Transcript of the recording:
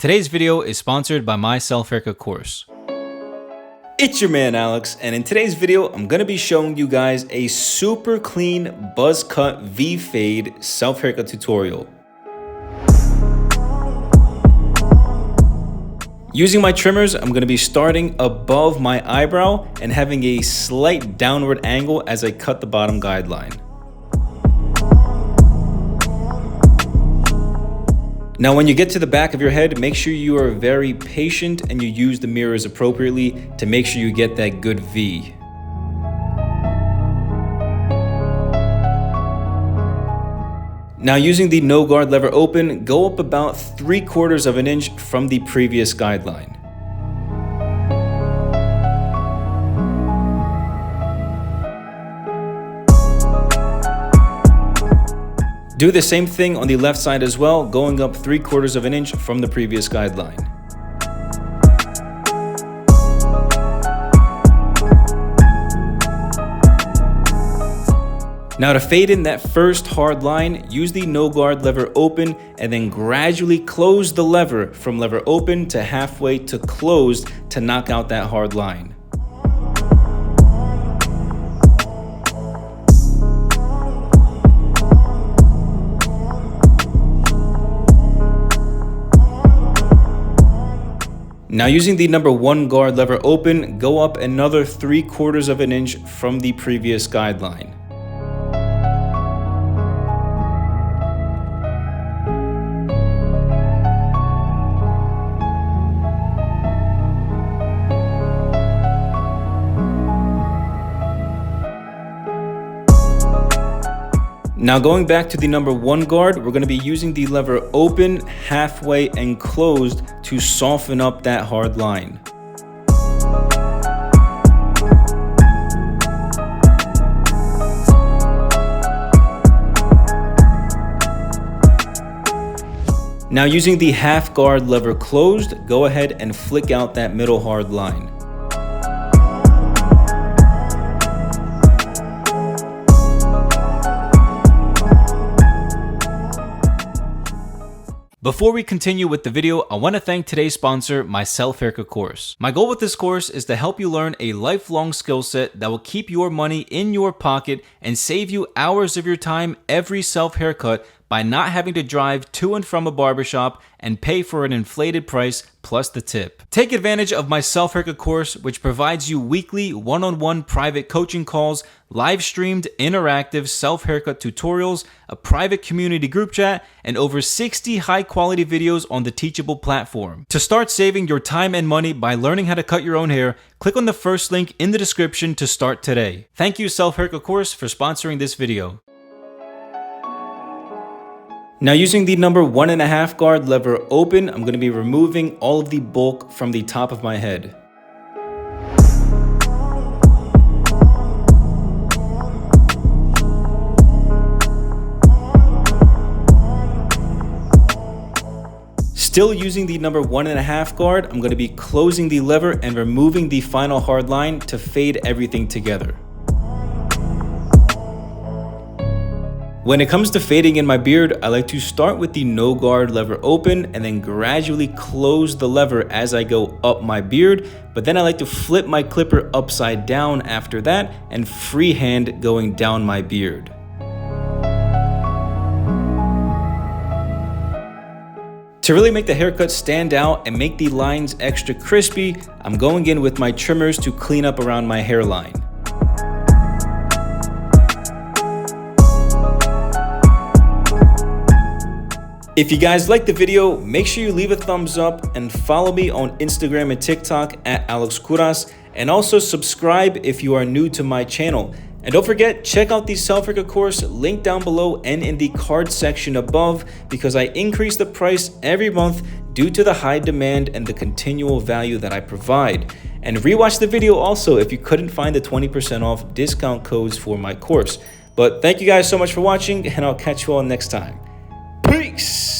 Today's video is sponsored by my self-haircut course. It's your man Alex, and in today's video, I'm gonna be showing you guys a super clean buzz cut V-fade self-haircut tutorial. Using my trimmers, I'm gonna be starting above my eyebrow and having a slight downward angle as I cut the bottom guideline. Now, when you get to the back of your head, make sure you are very patient and you use the mirrors appropriately to make sure you get that good V. Now, using the no guard lever open, go up about 3/4 of an inch from the previous guideline. Do the same thing on the left side as well, going up 3/4 of an inch from the previous guideline. Now to fade in that first hard line, use the no guard lever open and then gradually close the lever from lever open to halfway to closed to knock out that hard line. Now using the number 1 guard lever open, go up another 3/4 of an inch from the previous guideline. Now going back to the number 1 guard, we're going to be using the lever open, halfway, and closed to soften up that hard line. Now using the half guard lever closed, go ahead and flick out that middle hard line. Before we continue with the video, I want to thank today's sponsor, my self-haircut course. My goal with this course is to help you learn a lifelong skill set that will keep your money in your pocket and save you hours of your time every self-haircut by not having to drive to and from a barbershop and pay for an inflated price plus the tip. Take advantage of my self-haircut course, which provides you weekly one-on-one private coaching calls, live streamed interactive self-haircut tutorials, a private community group chat, and over 60 high-quality videos on the Teachable platform. To start saving your time and money by learning how to cut your own hair, click on the first link in the description to start today. Thank you, Self-Haircut Course, for sponsoring this video. Now using the number 1.5 guard lever open, I'm going to be removing all of the bulk from the top of my head. Still using the number 1.5 guard, I'm going to be closing the lever and removing the final hard line to fade everything together. When it comes to fading in my beard, I like to start with the no guard lever open and then gradually close the lever as I go up my beard, but then I like to flip my clipper upside down after that and freehand going down my beard. To really make the haircut stand out and make the lines extra crispy, I'm going in with my trimmers to clean up around my hairline. If you guys liked the video, make sure you leave a thumbs up and follow me on Instagram and TikTok at Alex Kouras, and also subscribe if you are new to my channel. And don't forget, check out the self-haircut course linked down below and in the card section above, because I increase the price every month due to the high demand and the continual value that I provide. And rewatch the video also if you couldn't find the 20% off discount codes for my course. But thank you guys so much for watching, and I'll catch you all next time. Peace!